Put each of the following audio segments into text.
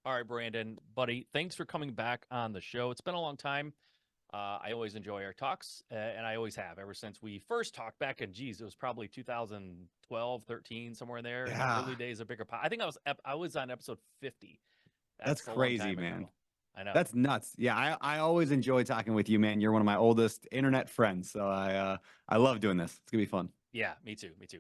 All right, Brandon, buddy, thanks for coming back on the show. It's been a long time. I always enjoy our talks, and I always have ever since we first talked back in, geez, it was probably 2012, 13, somewhere in there in the Yeah, early days of Bigger Pot. I think I was on episode 50. that's That's a long crazy, time man. ago. I know. That's nuts. Yeah, I always enjoy talking with you, man. You're one of my oldest internet friends, so I love doing this. It's gonna be fun. Yeah, me too. Me too.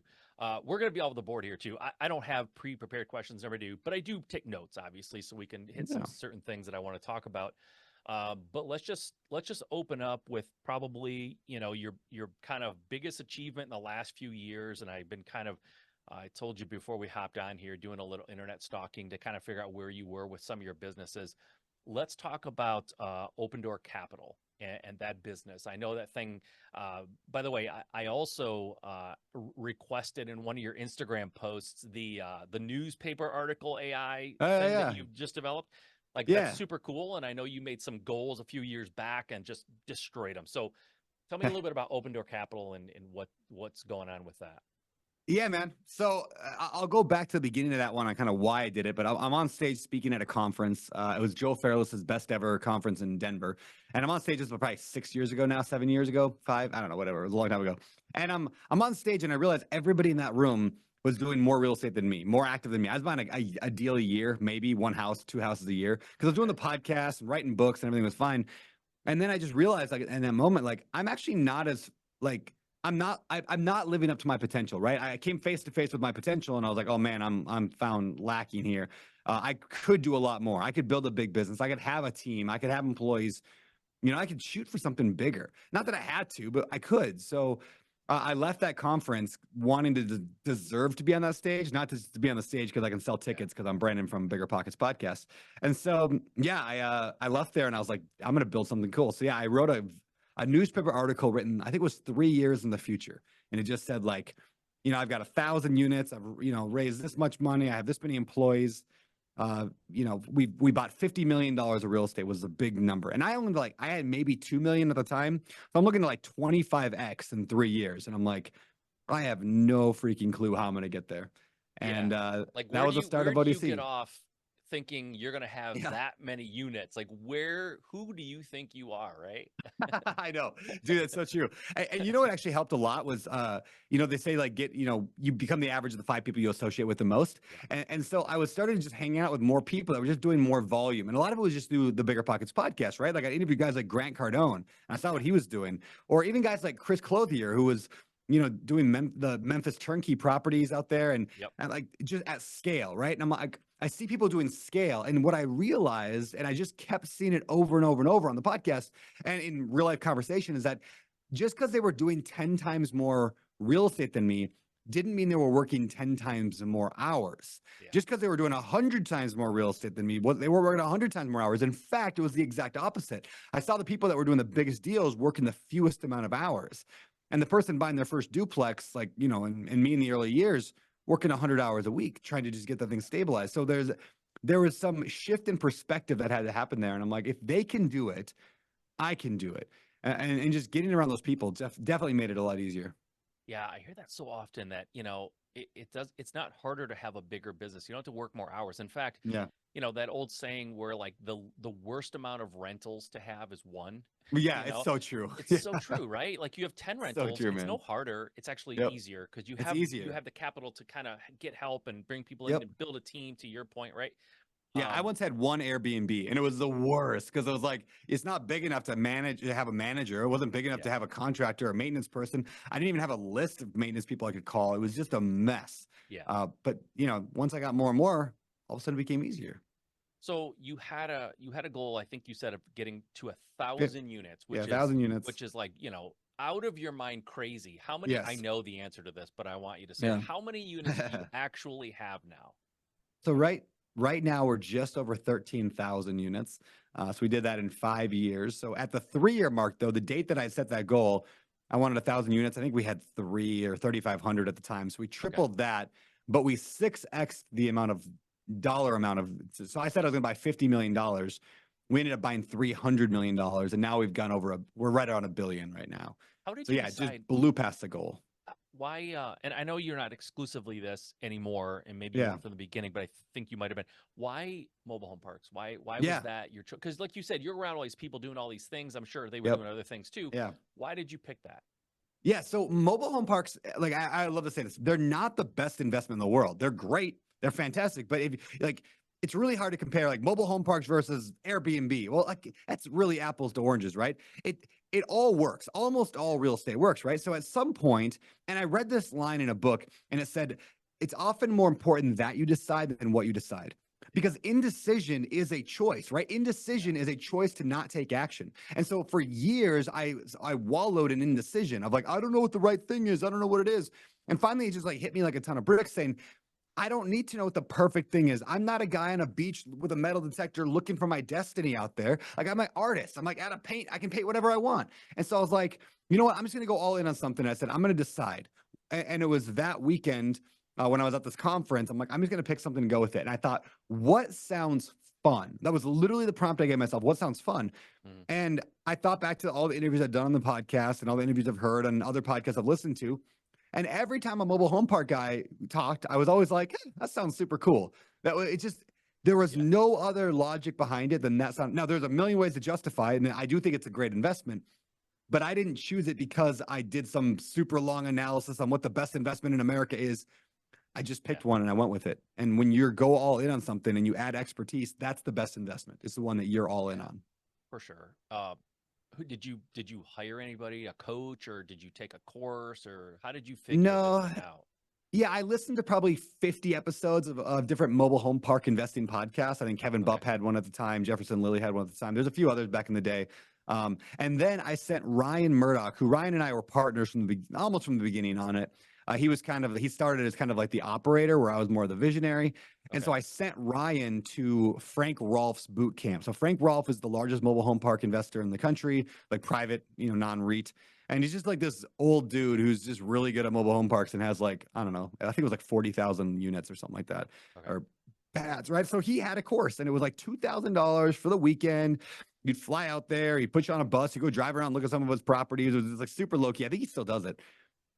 We're going to be all over the board here too. I don't have pre-prepared questions, never do, but I do take notes, obviously, so we can hit some Yeah. certain things that I want to talk about. But let's just open up with probably your kind of biggest achievement in the last few years, and I've been kind of I told you before we hopped on here doing a little internet stalking to kind of figure out where you were with some of your businesses. Let's talk about Open Door Capital and that business. I know that thing. By the way, I also requested in one of your Instagram posts the newspaper article AI thing that Yeah, you've just developed. Like that's yeah. super cool, and I know you made some goals a few years back and just destroyed them. So tell me a little bit about Open Door Capital and what's going on with that. Yeah, man. So I'll go back to the beginning of that one on kind of why I did it. But I'm on stage speaking at a conference. It was Joe Fairless's best ever conference in Denver, and I'm on stage. This was probably 6 years ago now, 7 years ago, five. I don't know, whatever. It was a long time ago. And I'm on stage, and I realized everybody in that room was doing more real estate than me, more active than me. I was buying a deal a year, maybe one house, two houses a year, because I was doing the podcast and writing books, and everything was fine. And then I just realized, like, in that moment, like, I'm actually not as like I'm not living up to my potential, right? I came face to face with my potential, and I was like, oh man, I'm found lacking here. I could do a lot more. I could build a big business. I could have a team. I could have employees. I could shoot for something bigger. Not that I had to, but I could. So I left that conference wanting to deserve to be on that stage, not to be on the stage because I can sell Yeah. tickets because I'm Brandon from Bigger Pockets podcast. And so yeah, I left there and I was like, I'm gonna build something cool. So yeah, I wrote a newspaper article written, I think it was 3 years in the future, and it just said like, I've got 1,000 units. I've raised this much money. I have this many employees. We bought $50 million of real estate was a big number, and I had maybe 2 million at the time, so I'm looking to like 25x in 3 years, and I'm like, I have no freaking clue how I'm gonna get there, Yeah. and Like that was the start where of do you get ODC. off thinking you're gonna have Yeah. that many units? Like who do you think you are, right? I know, dude. That's so true. And you know what actually helped a lot was, they say like you become the average of the five people you associate with the most. Yeah. And so I was starting to just hang out with more people that were just doing more volume. And a lot of it was just through the Bigger Pockets podcast, right? Like I interviewed guys like Grant Cardone, and I saw Yeah. what he was doing, or even guys like Chris Clothier, who was, doing the Memphis turnkey properties out there, Yep. and like just at scale, right? And I'm like, I see people doing scale, and what I realized, and I just kept seeing it over and over and over on the podcast and in real life conversation, is that just because they were doing 10 times more real estate than me didn't mean they were working 10 times more hours. Yeah. Just because they were doing 100 times more real estate than me, they were working 100 times more hours. In fact, it was the exact opposite. I saw the people that were doing the biggest deals working the fewest amount of hours. And the person buying their first duplex, like, and me in the early years, working 100 hours a week, trying to just get the thing stabilized. So there was some shift in perspective that had to happen there. And I'm like, if they can do it, I can do it. And just getting around those people definitely made it a lot easier. Yeah, I hear that so often that, it's not harder to have a bigger business. You don't have to work more hours. In fact, Yeah. that old saying where like the worst amount of rentals to have is one, Yeah, you it's know. so true. It's Yeah. so true, right? Like you have 10 So rentals, true, it's no man. harder, it's actually Yep. easier because you It's have easier. the capital to kind of get help and bring people in Yep. and build a team to your point, right? Yeah, I Um, once had one Airbnb, and it was the worst because it was like it's not big enough to have a manager. It wasn't big enough yeah. to have a contractor or maintenance person. I didn't even have a list of maintenance people I could call. It was just a mess. Yeah. But once I got more and more, all of a sudden it became easier. So you had a goal, I think you said, of getting to a Fif- thousand units, Yeah, which is 1,000 units. like, out of your mind crazy. How many, I Yes. know the answer to this, but I want you to say it. Yeah. How many units do you actually have now? So right now we're just over 13,000 units. So we did that in 5 years. So at the 3 year mark, though, the date that I set that goal, I wanted 1,000 units. I think we had 3 or 3,500 at the time. So we Okay. tripled that, but we 6x the amount of. So I said I was going to buy $50 million. We ended up buying $300 million, and now we've gone over we're right around $1 billion right now. How did So you yeah, it just decide? blew past the goal. and I know you're not exclusively this anymore, and maybe you Yeah. weren't from the beginning, but I think you might have been. Why mobile home parks? Why was Yeah. that your choice? Because like you said, you're around all these people doing all these things. I'm sure they were Yep. doing other things too. Yeah. Why did you pick that? Yeah, so mobile home parks, like I love to say this, they're not the best investment in the world. They're great, they're fantastic, but if like it's really hard to compare like mobile home parks versus Airbnb. Well, like that's really apples to oranges, right? It all works. Almost all real estate works, right? So at some point, and I read this line in a book, and it said it's often more important that you decide than what you decide. Because indecision is a choice, right? Indecision is a choice to not take action. And so for years, I wallowed in indecision of like, I don't know what the right thing is. I don't know what it is. And finally, it just like hit me like a ton of bricks saying, I don't need to know what the perfect thing is. I'm not a guy on a beach with a metal detector looking for my destiny out there. Like I'm an artist. I'm like out of paint. I can paint whatever I want. And so I was like, you know what? I'm just going to go all in on something. I said, I'm going to decide. And it was that weekend when I was at this conference. I'm like, I'm just going to pick something and go with it. And I thought, what sounds fun? That was literally the prompt I gave myself. What sounds fun? Mm, And I thought back to all the interviews I've done on the podcast and all the interviews I've heard and other podcasts I've listened to. And every time a mobile home park guy talked, I was always like, hey, that sounds super cool. It just, there was yeah, no other logic behind it than that sound. Now, there's a million ways to justify it. And I do think it's a great investment, but I didn't choose it because I did some super long analysis on what the best investment in America is. I just yeah, picked one and I went with it. And when you go all in on something and you add expertise, that's the best investment. It's the one that you're all in yeah, on. for sure. Who did you hire anybody, a coach, or did you take a course, or how did you figure this No, thing out? yeah, I listened to probably 50 episodes of different mobile home park investing podcasts. I think Kevin Okay, Bupp had one at the time. Jefferson Lilly had one at the time. There's a few others back in the day. And then I sent Ryan Murdoch, who Ryan and I were partners from almost from the beginning on it. He started as kind of like the operator where I was more the visionary. And okay, so I sent Ryan to Frank Rolfe's boot camp. So Frank Rolfe is the largest mobile home park investor in the country, like private, non-REIT. And he's just like this old dude who's just really good at mobile home parks and has like, I don't know, I think it was like 40,000 units or something like that, okay, or pads, right? So he had a course and it was like $2,000 for the weekend. You'd fly out there, he'd put you on a bus, you go drive around, look at some of his properties. It was just like super low key. I think he still does it.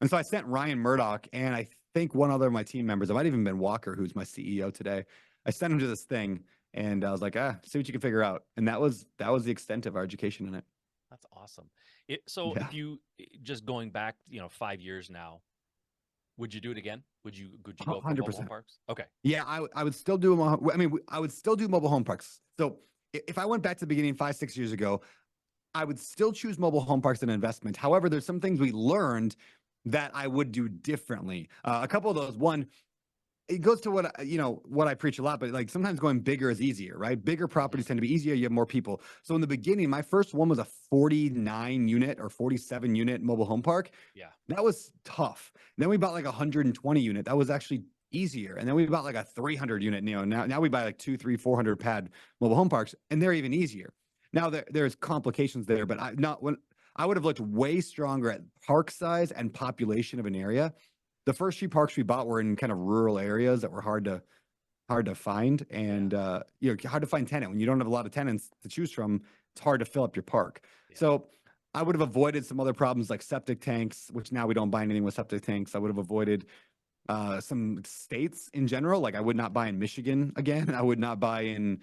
And so I sent Ryan Murdoch and I think one other of my team members, it might have even been Walker, who's my CEO today. I sent him to this thing and I was like, see what you can figure out. And that was the extent of our education in it. that's awesome. So Yeah. if you just going back, 5 years now, would you do it again? Would you go for mobile home 100%. parks? Okay, Yeah, I would still do I mean, I would still do mobile home parks. So if I went back to the beginning 5, 6 years ago, I would still choose mobile home parks as an investment. However, there's some things we learned that I would do differently. A couple of those. One, it goes to what I preach a lot, but like sometimes going bigger is easier, right? Bigger hmm, properties tend to be easier. You have more people. So in the beginning, my first one was a 49 unit or 47 unit mobile home park. yeah, That was tough. Then we bought like a 120 unit. That was actually easier. And then we bought like a 300 unit. Now we buy like 2, 3, 400 pad mobile home parks, and they're even easier. Now there's complications there, but I would have looked way stronger at park size and population of an area. The first few parks we bought were in kind of rural areas that were hard to find, yeah, and hard to find tenant when you don't have a lot of tenants to choose from. It's hard to fill up your park. yeah, So I would have avoided some other problems like septic tanks, which now we don't buy anything with septic tanks. I would have avoided some states in general. Like I would not buy in Michigan again. I would not buy in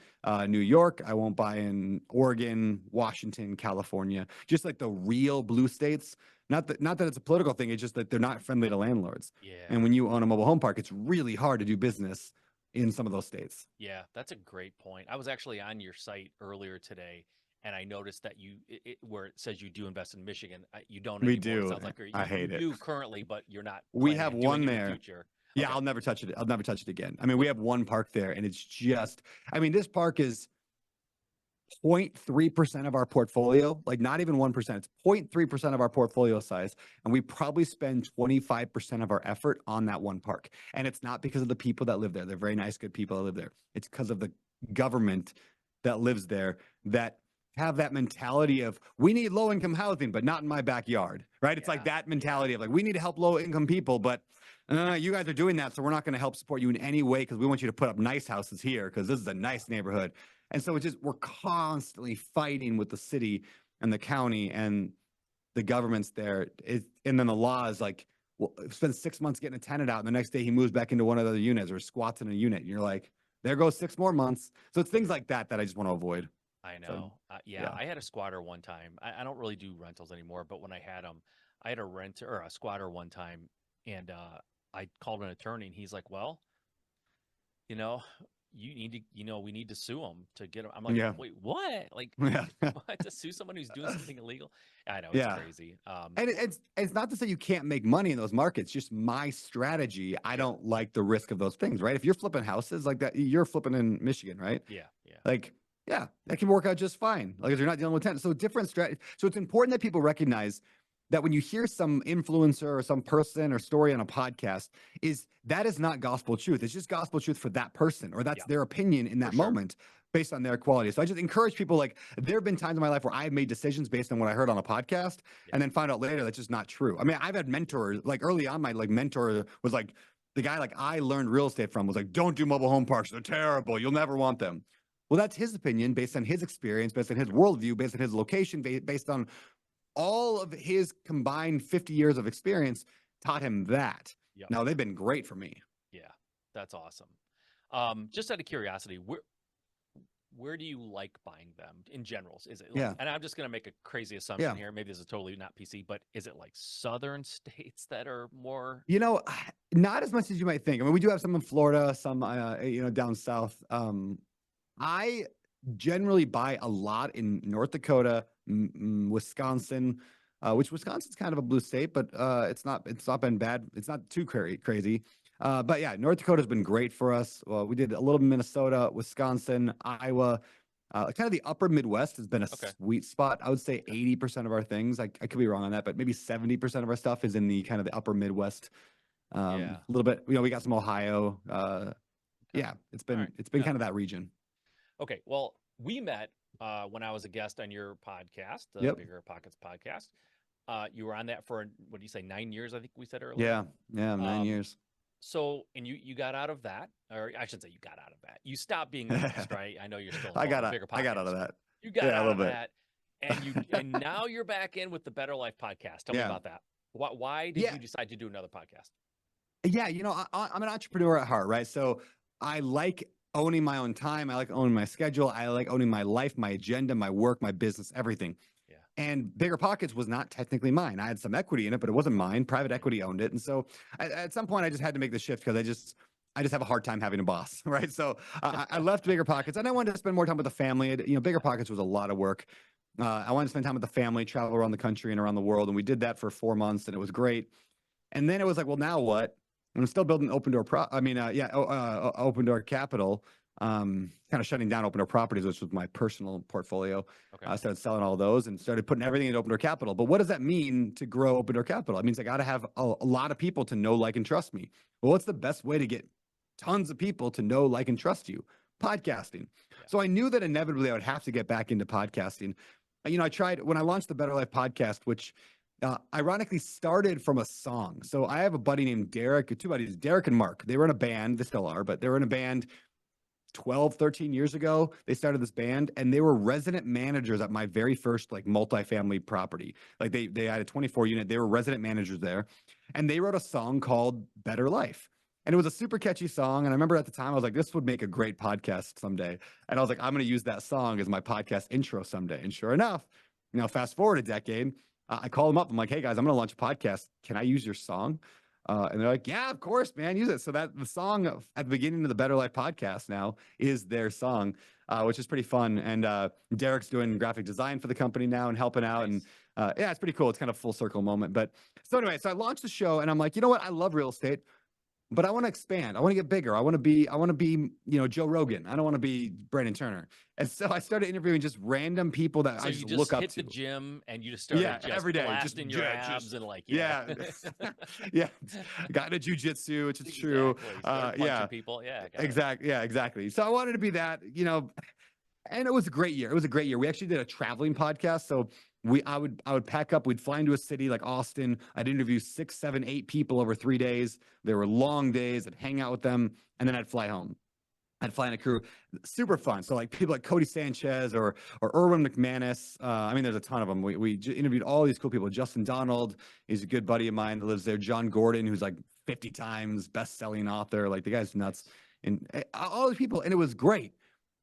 New York. I won't buy in Oregon, Washington, California. Just like the real blue states. Not that it's a political thing. It's just that they're not friendly to landlords. yeah. And when you own a mobile home park, it's really hard to do business in some of those states. Yeah, that's a great point. I was actually on your site earlier today, and I noticed that where it says you do invest in Michigan, you don't We anymore. It do. sounds like I you hate it. do currently, but you're not We planning have on doing one it in the there. future. Yeah, Okay. I'll never touch it. I'll never touch it again. I mean, we What? have one park there, and it's just, I mean, this park is 0.3% of our portfolio, like not even 1%. It's 0.3% of our portfolio size. And we probably spend 25% of our effort on that one park. And it's not because of the people that live there. They're very nice, good people that live there. It's because of the government that lives there that have that mentality of we need low income housing, but not in my backyard, right? It's like Yeah, that yeah, mentality of like we need to help low income people, but you guys are doing that, so we're not going to help support you in any way because we want you to put up nice houses here because this is a nice neighborhood. And so we're constantly fighting with the city and the county and the governments there. And then the law is like spends 6 months getting a tenant out, and the next day he moves back into one of the units or squats in a unit. And you're like, there goes 6 more months. So it's things like that that I just want to avoid. I So, know. Yeah, yeah. I had a squatter one time. I don't really do rentals anymore, but when I had them, I had a renter or a squatter one time, and I called an attorney, and he's like, "Well, you know, you need to, we need to sue him to get him." I'm like, Yeah. "Wait, what? Like, Yeah. what? To sue someone who's doing something illegal?" I know it's Yeah. crazy. And it's not to say you can't make money in those markets. Just my strategy. I Sure. don't like the risk of those things, right? If you're flipping houses like that, you're flipping in Michigan, right? Yeah, yeah, Like, yeah, that can work out just fine. Like if you're not dealing with tenants. So different strategy. So it's important that people recognize that when you hear some influencer or some person or story on a podcast, that is not gospel truth. It's just gospel truth for that person, or that's yeah, their opinion in for that sure. moment based on their quality. So I just encourage people, like, there have been times in my life where I've made decisions based on what I heard on a podcast Yeah, and then found out later that's just not true. I mean, I've had mentors, like early on, my like mentor was like, the guy like I learned real estate from was like, don't do mobile home parks. They're terrible. You'll never want them. Well, that's his opinion based on his experience, based on his worldview, based on his location, based on all of his combined 50 years of experience taught him that. yeah, Now they've been great for me. yeah. That's awesome. Just out of curiosity, where do you like buying them in general? Is it like, Yeah. and I'm just going to make a crazy assumption Yeah. here. Maybe this is totally not PC, but is it like southern states that are more? You know, not as much as you might think. I mean, we do have some in Florida, some, down south. I generally buy a lot in North Dakota, Wisconsin, which Wisconsin's kind of a blue state, but it's not been bad. It's not too crazy. But yeah, North Dakota's been great for us. Well, we did a little Minnesota, Wisconsin, Iowa. Kind of the upper Midwest has been a Okay. sweet spot. I would say 80% of our things, I could be wrong on that, but maybe 70% of our stuff is in the kind of the upper Midwest. Yeah. A little bit, we got some Ohio. Okay. Yeah, it's All been right. it's been Yeah. kind of that region. Okay. Well, we met when I was a guest on your podcast, the Yep. Bigger Pockets podcast. You were on that for, what do you say, 9 years? I think we said earlier. Yeah, 9 years. So, and you got out of that, or I should say you got out of that. You stopped being the guest, right? I know you're still I involved got with out. Bigger I got out Pockets. of that. You got Yeah, a out little of bit. that, and now you're back in with the Better Life podcast. Tell me Yeah. about that. Why did Yeah. you decide to do another podcast? Yeah, I'm an entrepreneur at heart, right? So I like owning my own time. I like owning my schedule. I like owning my life, my agenda, my work, my business, everything. Yeah. And Bigger Pockets was not technically mine. I had some equity in it, but it wasn't mine. Private equity owned it. And so at some point, I just had to make the shift because I just have a hard time having a boss, right? So I left Bigger Pockets, and I wanted to spend more time with the family. Bigger Pockets was a lot of work. I wanted to spend time with the family, travel around the country and around the world, and we did that for 4 months, and it was great. And then it was like, well, now what? I'm still building Open Door Open Door Capital. Kind of shutting down Open Door Properties, which was my personal portfolio. Okay. I started selling all those and started putting everything in Open Door Capital. But what does that mean to grow Open Door Capital? It means I got to have a lot of people to know, like, and trust me. Well, what's the best way to get tons of people to know, like, and trust you? Podcasting. Yeah. So I knew that inevitably I would have to get back into podcasting. I tried when I launched the Better Life podcast, which ironically started from a song. So I have a buddy named Derek, two buddies, Derek and Mark. They were in a band, they still are, but they were in a band 12, 13 years ago. They started this band, and they were resident managers at my very first like multifamily property. Like they had a 24 unit, they were resident managers there, and they wrote a song called Better Life. And it was a super catchy song. And I remember at the time, I was like, this would make a great podcast someday. And I was like, I'm going to use that song as my podcast intro someday. And sure enough, fast forward a decade, I call them up. I'm like, hey guys, I'm going to launch a podcast. Can I use your song? And they're like, yeah, of course, man, use it. So that the song at the beginning of the Better Life podcast now is their song, which is pretty fun. And Derek's doing graphic design for the company now and helping out. Nice. And yeah, it's pretty cool. It's kind of a full circle moment. But so anyway, so I launched the show, and I'm like, you know what? I love real estate, but I want to expand. I want to get bigger. I want to be, Joe Rogan. I don't want to be Brandon Turner. And so I started interviewing just random people that So I you just look up hit to. the gym and you just started every day, blasting your abs and like, yeah. Yeah. Got into jujitsu, which is true. Exactly. Started punching people. Yeah. got it. Exactly. Yeah, exactly. So I wanted to be that, and it was a great year. It was a great year. We actually did a traveling podcast. So I would pack up, we'd fly into a city like Austin. I'd interview 6, 7, 8 people over 3 days. There were long days. I'd hang out with them, and then I'd fly home. I'd fly in a crew, super fun. So like people like Cody Sanchez or Erwin McManus. I mean, there's a ton of them. We interviewed all these cool people. Justin Donald, he's a good buddy of mine that lives there. John Gordon, who's like 50 times best-selling author. Like the guy's nuts. And all these people, and it was great.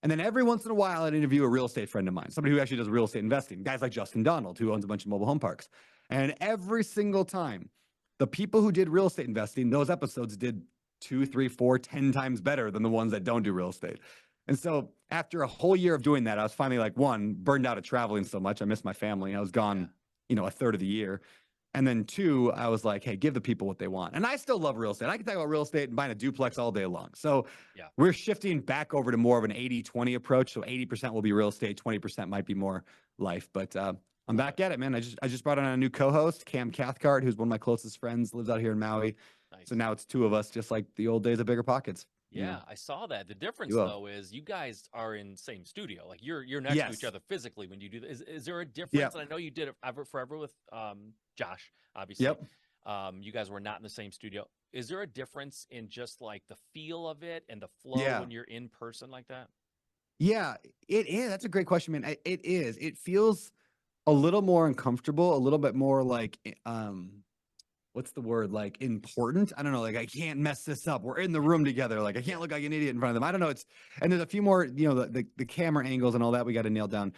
And then every once in a while, I'd interview a real estate friend of mine, somebody who actually does real estate investing. Guys like Justin Donald, who owns a bunch of mobile home parks. And every single time, the people who did real estate investing, those episodes did 2, 3, 4, 10 times better than the ones that don't do real estate. And so after a whole year of doing that, I was finally like, one, burned out of traveling so much. I missed my family. I was gone, a third of the year. And then two, I was like, hey, give the people what they want. And I still love real estate. I can talk about real estate and buying a duplex all day long. So we're shifting back over to more of an 80-20 approach. So 80% will be real estate, 20% might be more life. But I'm back at it, man. I just brought on a new co-host, Cam Cathcart, who's one of my closest friends, lives out here in Maui. Nice. So now it's two of us, just like the old days of Bigger Pockets. Yeah, I saw that. The difference though is you guys are in same studio. Like you're next to each other physically when you do this. Is there a difference? And I know you did it forever with Josh, obviously. Yep. You guys were not in the same studio. Is there a difference in just like the feel of it and the flow when you're in person like that? Yeah, it is. That's a great question, man. It is. It feels a little more uncomfortable, a little bit more like what's the word, like important? I don't know, like I can't mess this up. We're in the room together. Like I can't look like an idiot in front of them. I don't know. And there's a few more, the camera angles and all that we got to nail down.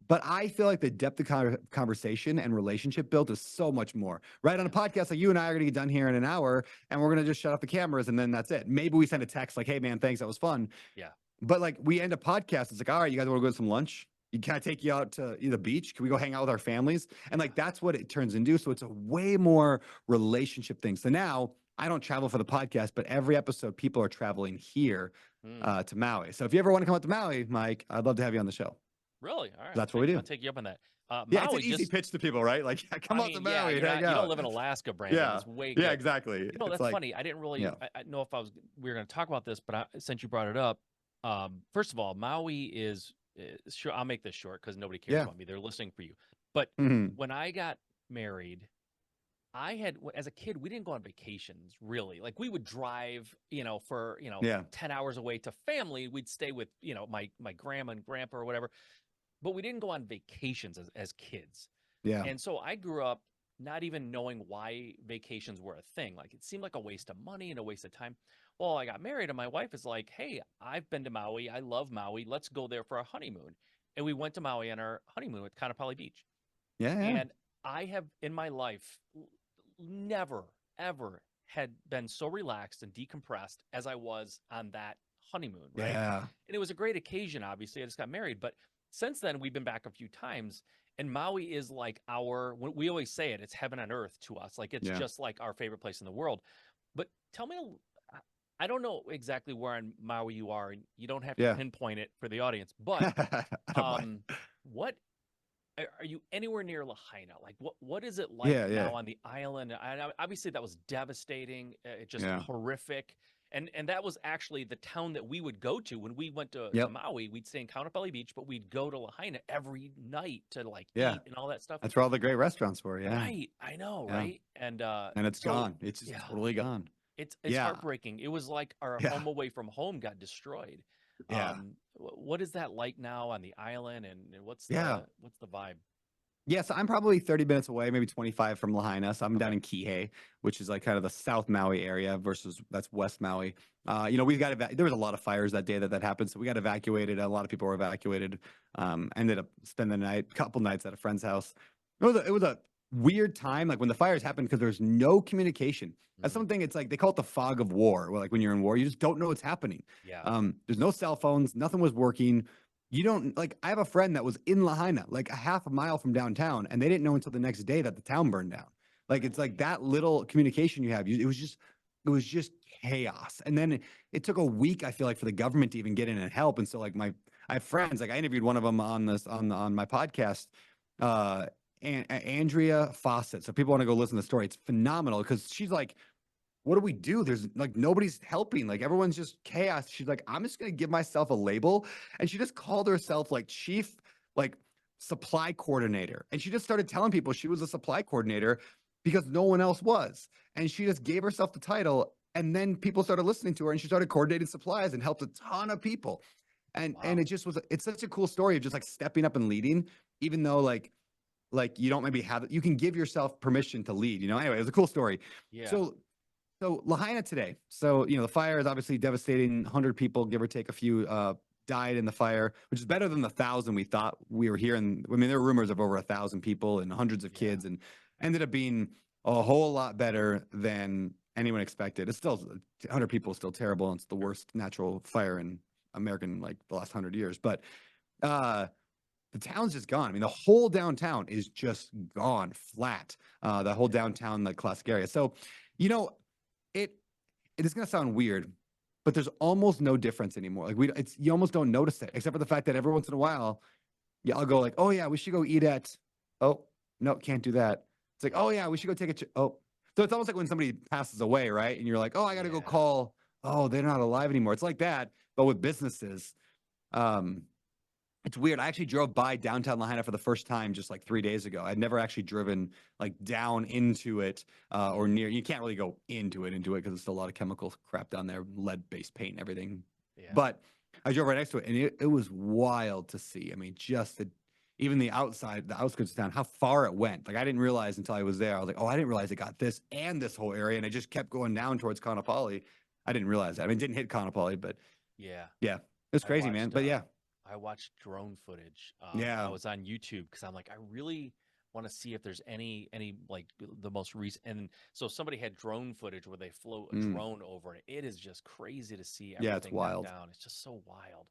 But I feel like the depth of conversation and relationship built is so much more. Right on a podcast, like you and I are going to get done here in an hour, and we're going to just shut off the cameras, and then that's it. Maybe we send a text like, hey, man, thanks, that was fun. Yeah. But like we end a podcast, it's like, all right, you guys want to go to some lunch? Can I take you out to the beach? Can we go hang out with our families? And like, that's what it turns into. So it's a way more relationship thing. So now I don't travel for the podcast, but every episode people are traveling here to Maui. So if you ever want to come out to Maui, Mike, I'd love to have you on the show. Really? All right. That's what we do. I'll take you up on that. Yeah, Maui, it's an easy pitch to people, right? Like, come out to Maui. You don't live in Alaska, Brandon. Yeah, it's way good. Yeah, exactly. That's like, funny. I didn't really I know if we were going to talk about this, but since you brought it up, first of all, Maui is sure. I'll make this short because nobody cares about me. They're listening for you. But when I got married, as a kid, we didn't go on vacations really. Like we would drive, for 10 hours away to family. We'd stay with my grandma and grandpa or whatever. But we didn't go on vacations as kids. Yeah. And so I grew up not even knowing why vacations were a thing. Like it seemed like a waste of money and a waste of time. Well, I got married and my wife is like, hey, I've been to Maui. I love Maui. Let's go there for a honeymoon. And we went to Maui on our honeymoon at Kaanapali Beach. Yeah. And I have in my life never, ever had been so relaxed and decompressed as I was on that honeymoon. Right. Yeah. And it was a great occasion. Obviously, I just got married, but since then, we've been back a few times, and Maui is like we always say it's heaven on earth to us. Like it's just like our favorite place in the world. But tell me, I don't know exactly where in Maui you are, and you don't have to pinpoint it for the audience, but what are you anywhere near Lahaina? Like what is it like now on the island? Obviously that was devastating. It just horrific. And that was actually the town that we would go to when we went to Maui. We'd stay in Kaanapali Beach, but we'd go to Lahaina every night to eat and all that stuff. That's where all the great restaurants were. Yeah, right. I know, right? And it's gone. It's just totally gone. It's heartbreaking. It was like our home away from home got destroyed. Yeah. What is that like now on the island, and what's the vibe? Yes, I'm probably 30 minutes away, maybe 25 from Lahaina. So I'm down in Kihei, which is like kind of the South Maui area versus that's West Maui. There was a lot of fires that day that happened. So we got evacuated. A lot of people were evacuated. Ended up spending the night, couple nights at a friend's house. It was a weird time, like when the fires happened, because there's no communication. That's something. It's like they call it the fog of war. Where like when you're in war, you just don't know what's happening. Yeah. There's no cell phones. Nothing was working. You don't I have a friend that was in Lahaina, like a half a mile from downtown, and they didn't know until the next day that the town burned down. Like it's like that little communication you have. It was just chaos. And then it took a week, I feel like, for the government to even get in and help. And so like I have friends, like I interviewed one of them on my podcast, Andrea Fawcett. So people want to go listen to the story. It's phenomenal because she's like, what do we do? There's like nobody's helping. Like everyone's just chaos. She's like, I'm just gonna give myself a label, and she just called herself like chief supply coordinator, and she just started telling people she was a supply coordinator because no one else was, and she just gave herself the title. And then people started listening to her, and she started coordinating supplies and helped a ton of people. And Wow. it just was, it's such a cool story of just like stepping up and leading, even though like you don't maybe have, you can give yourself permission to lead, anyway, it was a cool story. Yeah. So Lahaina today, so the fire is obviously devastating. 100 people, give or take a few, died in the fire, which is better than the 1,000 we thought we were hearing. I mean, there were rumors of over 1,000 people and hundreds of Yeah. kids, and ended up being a whole lot better than anyone expected. It's still 100 people is still terrible, and it's the worst natural fire in American, like, the last 100 years. But uh the town's just gone. I mean, the whole downtown is just gone flat. The whole downtown, like, classic area. So, you know, it it is gonna sound weird, but there's almost no difference anymore. Like, you almost don't notice it, except for the fact that every once in a while, yeah, I'll go like, oh yeah, we should go eat at. Oh no, can't do that. It's like, oh yeah, we should go take a. Oh, so it's almost like when somebody passes away, right? And you're like, oh, I got to go Yeah. call. Oh, they're not alive anymore. It's like that, but with businesses. Um, it's weird. I actually drove by downtown Lahaina for the first time just like 3 days ago. I'd never actually driven like down into it, or near. You can't really go into it because it's still a lot of chemical crap down there, lead-based paint and everything. Yeah. But I drove right next to it, and it was wild to see. I mean, just even the outside, the outskirts of town, how far it went. Like, I didn't realize until I was there. I was like, oh, I didn't realize it got this and this whole area, and it just kept going down towards Kaanapali. I didn't realize that. I mean, it didn't hit Kaanapali, but Yeah. yeah, it's I crazy, man. watched But yeah, I watched drone footage. yeah. I was on YouTube because I'm like, I really want to see if there's any like the most recent. And so somebody had drone footage where they flew a Mm. drone over it. It is just crazy to see Yeah, it's everything went wild. down. It's just so wild.